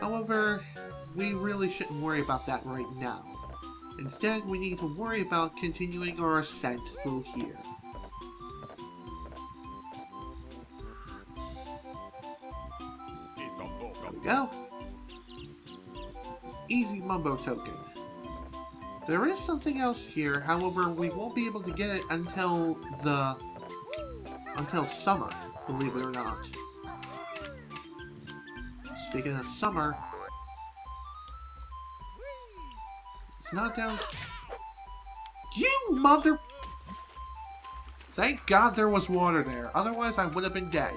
However, we really shouldn't worry about that right now. Instead, we need to worry about continuing our ascent through here. There we go. Easy Mumbo token. There is something else here, however, we won't be able to get it until summer, believe it or not. Speaking of summer, it's not down. You mother! Thank God there was water there, otherwise I would have been dead.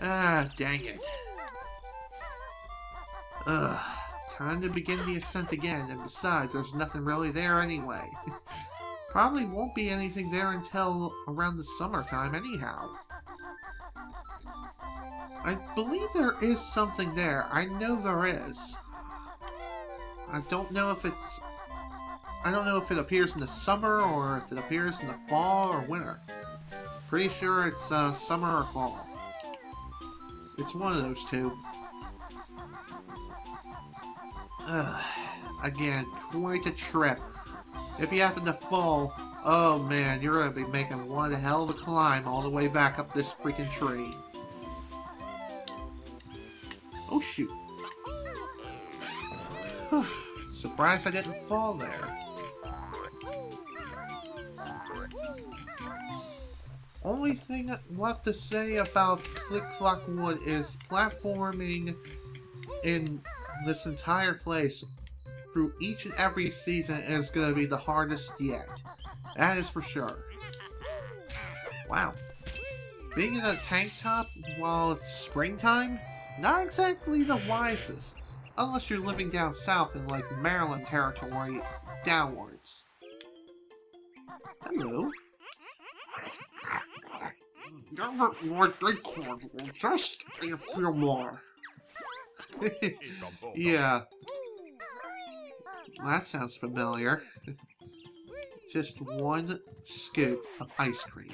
Ah, dang it. Ugh. Time to begin the ascent again, and besides, there's nothing really there anyway. Probably won't be anything there until around the summertime anyhow. I believe there is something there. I know there is. I don't know if it appears in the summer or if it appears in the fall or winter. Pretty sure it's summer or fall. It's one of those two. Again, quite a trip. If you happen to fall, oh man, you're gonna be making one hell of a climb all the way back up this freaking tree. Oh shoot. Surprised I didn't fall there. Only thing left to say about Click Clock Wood is platforming in this entire place through each and every season is going to be the hardest yet. That is for sure. Wow. Being in a tank top while it's springtime? Not exactly the wisest. Unless you're living down south in like Maryland territory downwards. Hello. Never like acorns, just a few more. Yeah. That sounds familiar. Just one scoop of ice cream.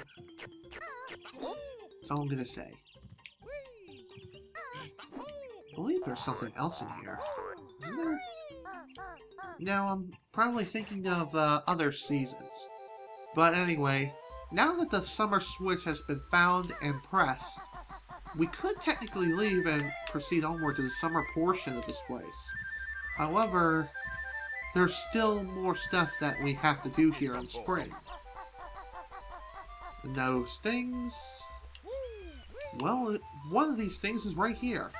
That's all I'm gonna say. I believe there's something else in here. Isn't there? No, I'm probably thinking of other seasons. But anyway, now that the summer switch has been found and pressed, we could technically leave and proceed onward to the summer portion of this place. However, there's still more stuff that we have to do here in spring. And those things... well, one of these things is right here.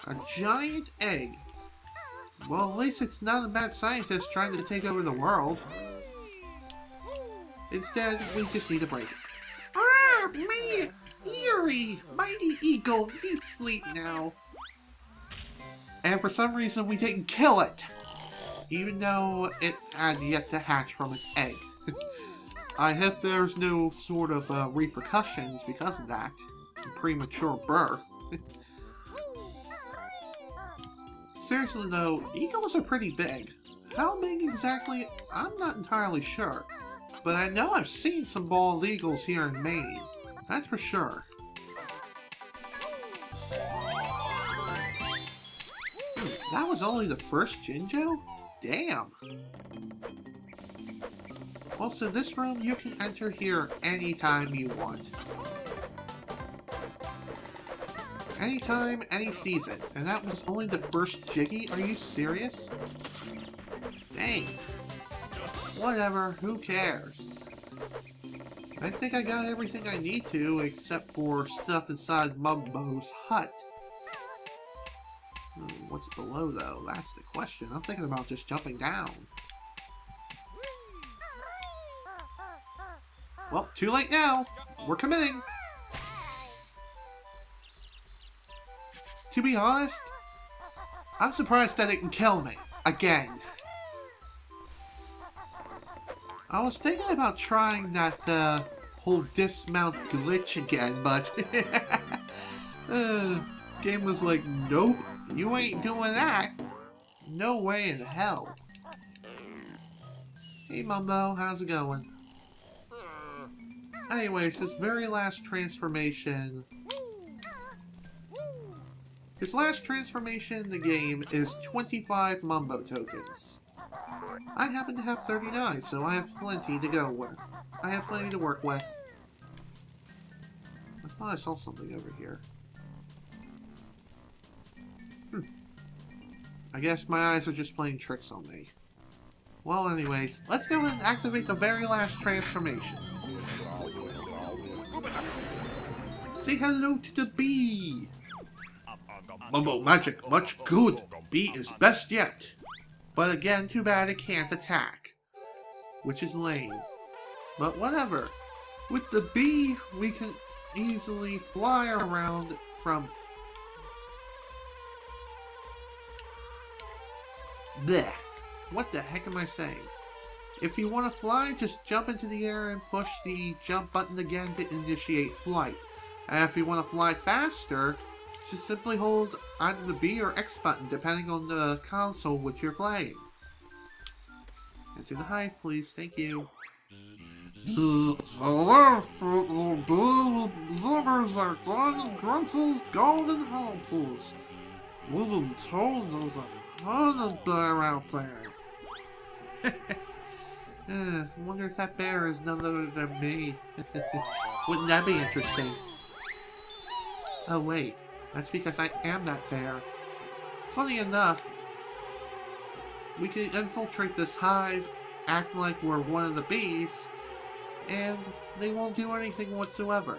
A giant egg. Well, at least it's not a mad scientist trying to take over the world. Instead, we just need to break it. Ah, man! Eerie! Mighty Eagle needs sleep now. And for some reason, we didn't kill it. Even though it had yet to hatch from its egg. I hope there's no sort of repercussions because of that. Premature birth. Seriously though, eagles are pretty big. How big exactly, I'm not entirely sure. But I know I've seen some bald eagles here in Maine. That's for sure. That was only the first Jinjo? Damn! Well, so this room, you can enter here anytime you want. Anytime, any season. And that was only the first Jiggy? Are you serious? Dang. Whatever, who cares? I think I got everything I need to, except for stuff inside Mumbo's hut. What's below, though? That's the question. I'm thinking about just jumping down. Well, too late now. We're committing. To be honest, I'm surprised that it can kill me. Again. I was thinking about trying that whole dismount glitch again, but game was like, nope, you ain't doing that. No way in hell. Hey Mumbo, how's it going? Anyways, this very last transformation His last transformation in the game is 25 Mumbo tokens. I happen to have 39, so I have plenty to go with. I have plenty to work with. I thought I saw something over here. I guess my eyes are just playing tricks on me. Well, anyways, let's go ahead and activate the very last transformation. Say hello to the bee! Mumbo magic, much good. Bee is best yet. But again, too bad it can't attack. Which is lame. But whatever. With the bee, we can easily fly around from... Blech. What the heck am I saying? If you want to fly, just jump into the air and push the jump button again to initiate flight. And if you want to fly faster, just simply hold either the B or X button, depending on the console which you're playing. Enter the hive, please. Thank you. Golden holes. Wooden told there's a ton of bear out there. I wonder if that bear is none other than me. Wouldn't that be interesting? Oh wait, that's because I am that bear. Funny enough, we can infiltrate this hive, act like we're one of the bees, and they won't do anything whatsoever.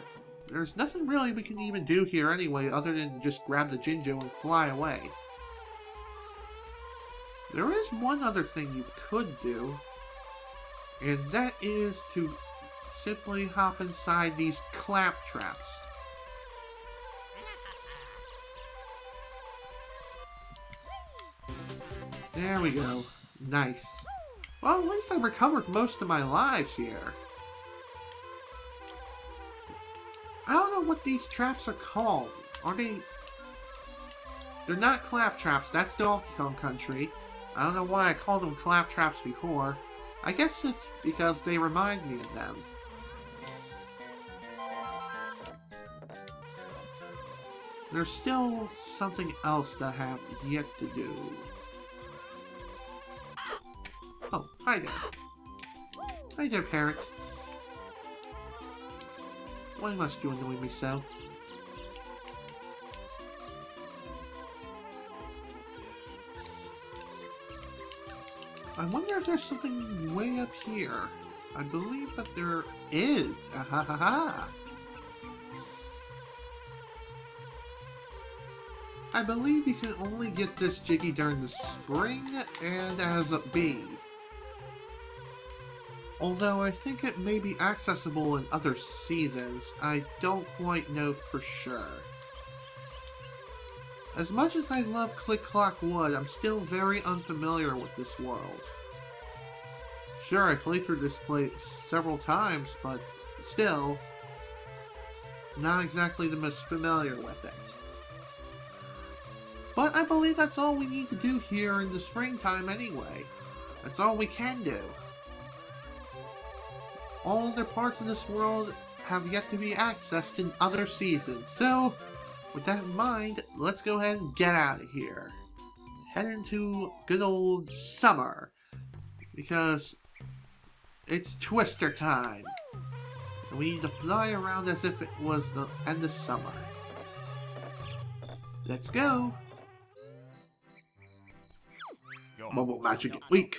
There's nothing really we can even do here anyway, other than just grab the Jinjo and fly away. There is one other thing you could do, and that is to simply hop inside these clap traps. There we go. Nice. Well, at least I recovered most of my lives here. I don't know what these traps are called. Are they... They're not clap traps, that's Donkey Kong Country. I don't know why I called them clap traps before. I guess it's because they remind me of them. There's still something else that I have yet to do. Oh, hi there. Hi there, parrot. Why must you annoy me so? I wonder if there's something way up here. I believe that there is. Ahahaha. I believe you can only get this Jiggy during the spring and as a bee. Although I think it may be accessible in other seasons, I don't quite know for sure. As much as I love Click Clock Wood, I'm still very unfamiliar with this world. Sure, I played through this place several times, but still, not exactly the most familiar with it. But I believe that's all we need to do here in the springtime anyway. That's all we can do. All other parts of this world have yet to be accessed in other seasons, so with that in mind, let's go ahead and get out of here. Head into good old summer, because it's Twister time. And we need to fly around as if it was the end of summer. Let's go! Mumbo Magic Week!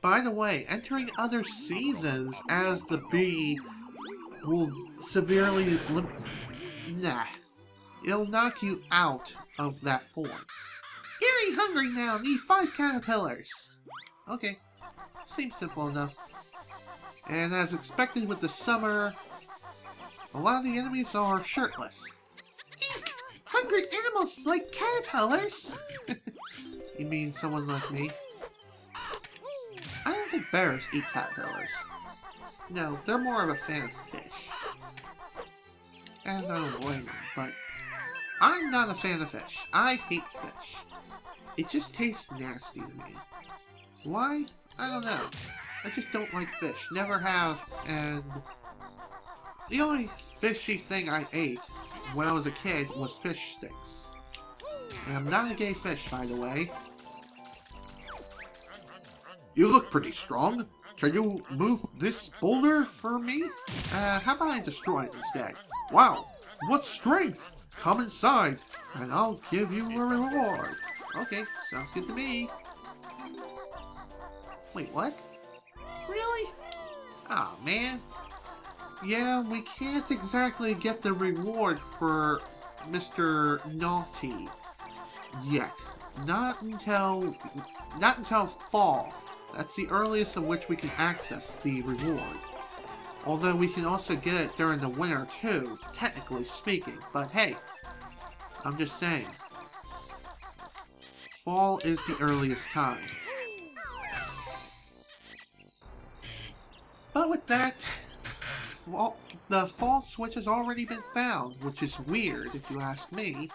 By the way, entering other seasons as the bee will severely it'll knock you out of that form. Eerie hungry now, need 5 caterpillars. Okay, seems simple enough. And as expected with the summer, a lot of the enemies are shirtless. Eek! Hungry animals like caterpillars? You mean someone like me? I don't think bears eat caterpillars. No, they're more of a fan of fish. And I don't blame them, but I'm not a fan of fish. I hate fish. It just tastes nasty to me. Why? I don't know. I just don't like fish. Never have, and the only fishy thing I ate when I was a kid was fish sticks. And I'm not a gay fish, by the way. You look pretty strong. Can you move this boulder for me? How about I destroy it instead? Wow, what strength! Come inside, and I'll give you a reward. Okay, sounds good to me. Wait, what? Really? Aw, oh, man. Yeah, we can't exactly get the reward for Mr. Naughty yet. Not until fall. That's the earliest in which we can access the reward. Although we can also get it during the winter too, technically speaking. But hey, I'm just saying. Fall is the earliest time. But with that, the fall switch has already been found, which is weird if you ask me.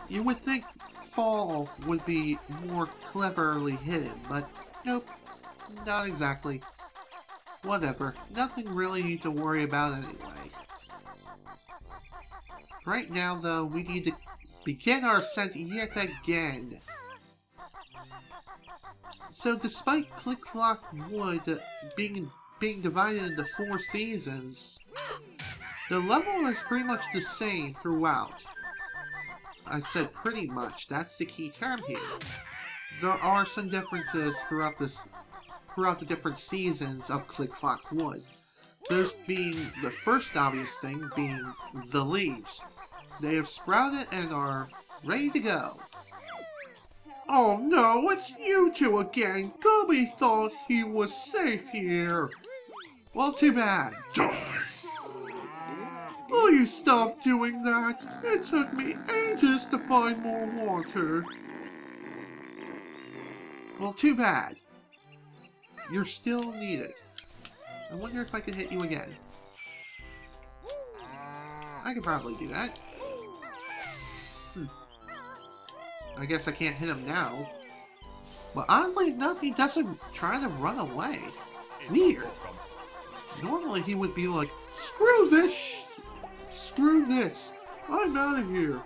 You would think fall would be more cleverly hidden, but nope, not exactly. Whatever, nothing really need to worry about anyway. Right now though, we need to begin our ascent yet again. So despite Click Clock Wood being divided into 4 seasons, the level is pretty much the same throughout. I said pretty much, that's the key term here. There are some differences throughout the different seasons of Click Clock Wood. Those being the first obvious thing being the leaves. They have sprouted and are ready to go. Oh no, it's you two again! Gobi thought he was safe here! Well, too bad. Will you stop doing that? It took me ages to find more water. Well, too bad. You're still needed. I wonder if I can hit you again. I could probably do that. I guess I can't hit him now. But oddly enough, he doesn't try to run away. Weird. Normally he would be like, screw this! Screw this! I'm out of here!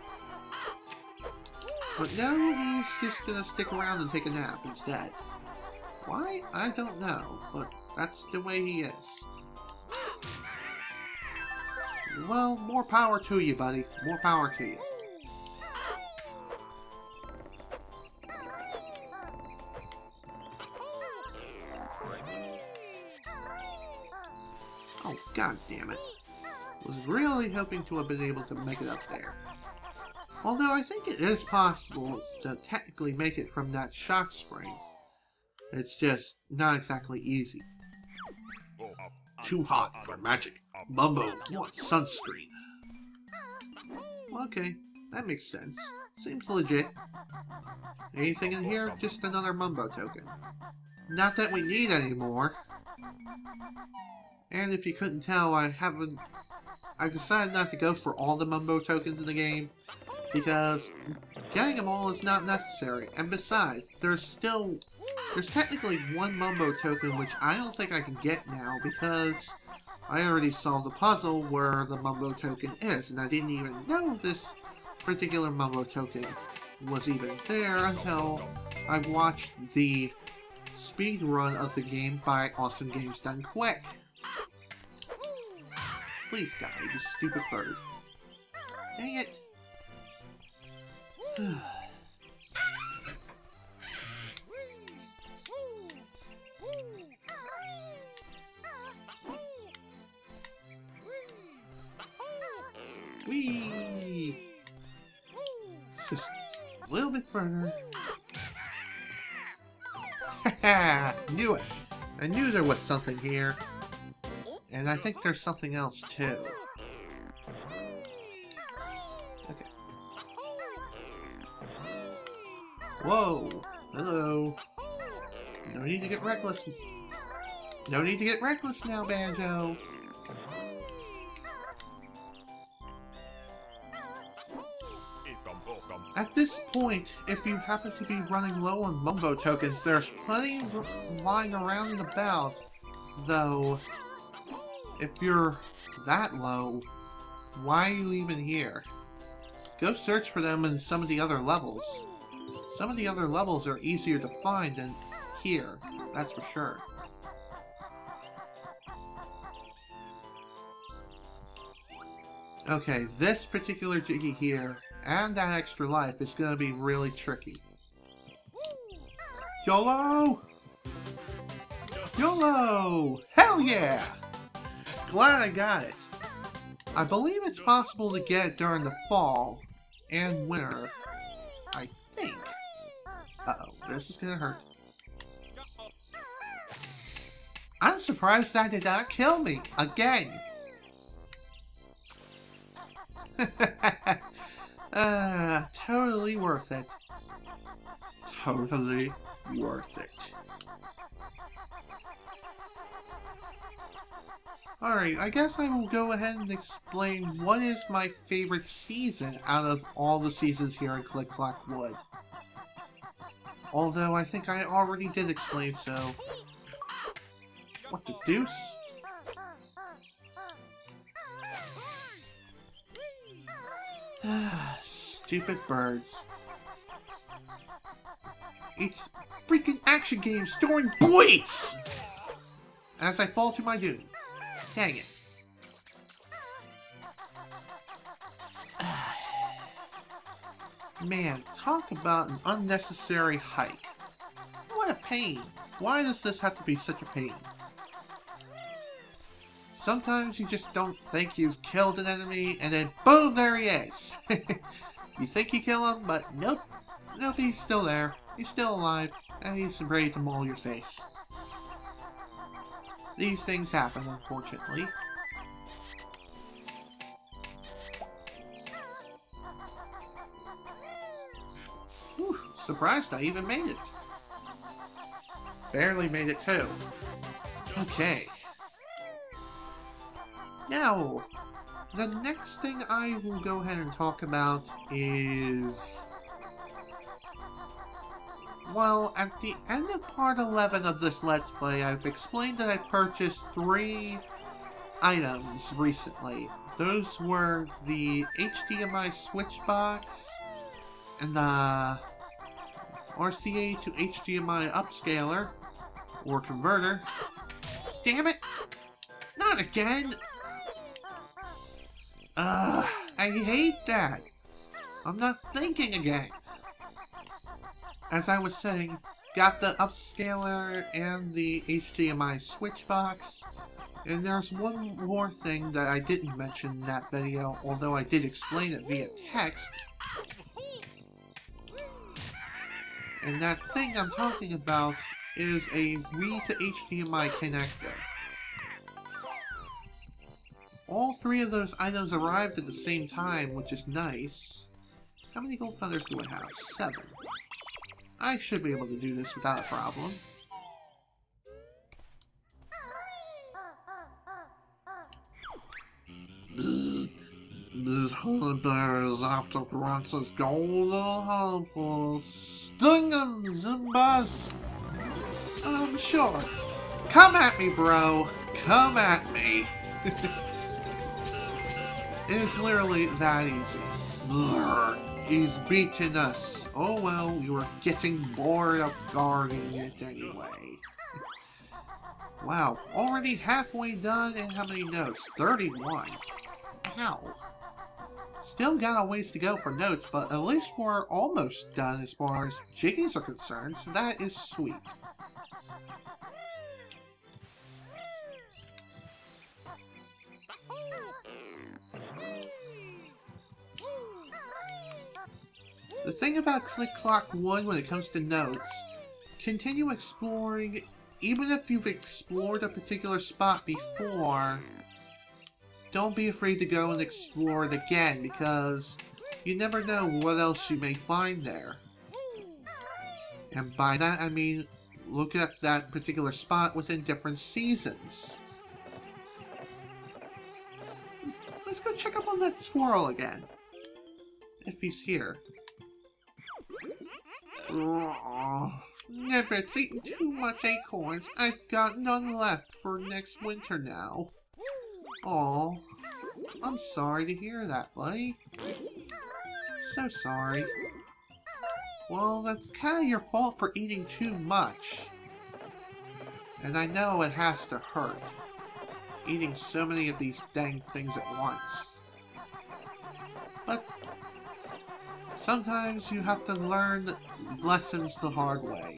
But now he's just gonna stick around and take a nap instead. Why? I don't know, but that's the way he is. Well, more power to you, buddy. More power to you. Oh, god damn it. Was really hoping to have been able to make it up there. Although I think it is possible to technically make it from that shock spring. It's just not exactly easy. Too hot for magic. Mumbo wants sunscreen. Okay, that makes sense. Seems legit. Anything in here? Just another Mumbo token. Not that we need any more. And if you couldn't tell, I decided not to go for all the Mumbo tokens in the game, because getting them all is not necessary. And besides, there's technically one Mumbo token which I don't think I can get now, because I already solved the puzzle where the Mumbo token is, and I didn't even know this particular Mumbo token was even there until I watched the speed run of the game by Awesome Games Done Quick. Please die, you stupid bird. Dang it. Whee! Just a little bit further. Haha! Knew it! I knew there was something here. And I think there's something else too. Okay. Whoa! Hello! No need to get reckless. No need to get reckless now, Banjo! At this point, if you happen to be running low on Mumbo tokens, there's plenty lying around and about. Though, if you're that low, why are you even here? go search for them in some of the other levels. Some of the other levels are easier to find than here, that's for sure. Okay, this particular Jiggy here, and that extra life is going to be really tricky. YOLO! YOLO! Hell yeah! Glad I got it. I believe it's possible to get it during the fall and winter, I think. Uh-oh, this is gonna hurt. I'm surprised that did not kill me, again! Totally worth it. Totally worth it. Alright, I guess I will go ahead and explain what is my favorite season out of all the seasons here in Click Clack Wood. Although I think I already did explain so. What the deuce? Stupid birds. It's freaking action game storing bullets! As I fall to my doom. Dang it. Man, talk about an unnecessary hike. What a pain. Why does this have to be such a pain? Sometimes you just don't think you've killed an enemy, and then boom, there he is. You think you kill him, but nope. Nope, he's still there. He's still alive, and he's ready to maul your face. These things happen, unfortunately. Whew, surprised I even made it. Barely made it too. Okay. Now, the next thing I will go ahead and talk about is... Well, at the end of part 11 of this Let's Play, I've explained that I purchased 3 items recently. Those were the HDMI switch box, and the RCA to HDMI upscaler, or converter. Damn it! Not again! I hate that! I'm not thinking again! As I was saying, got the upscaler and the HDMI switch box. And there's one more thing that I didn't mention in that video, although I did explain it via text. And that thing I'm talking about is a Wii to HDMI connector. All 3 of those items arrived at the same time, which is nice. How many gold feathers do I have? 7. I should be able to do this without a problem. This honey bear is after Princess Golden Apple. Sting 'em, Zimbas! Sure. Come at me, bro. Come at me. It's literally that easy. Brr, he's beaten us. Oh well, we were getting bored of guarding it anyway. Wow, already halfway done, and how many notes? 31. Ow. Still got a ways to go for notes, but at least we're almost done as far as Jiggies are concerned, so that is sweet. The thing about Click Clack Wood when it comes to notes, continue exploring even if you've explored a particular spot before. Don't be afraid to go and explore it again, because you never know what else you may find there. And by that I mean, look at that particular spot within different seasons. Let's go check up on that squirrel again. If he's here. Nibbit's eaten too much acorns. I've got none left for next winter now. Aw, I'm sorry to hear that, buddy. so sorry. Well, that's kind of your fault for eating too much. And I know it has to hurt, eating so many of these dang things at once. But sometimes you have to learn lessons the hard way.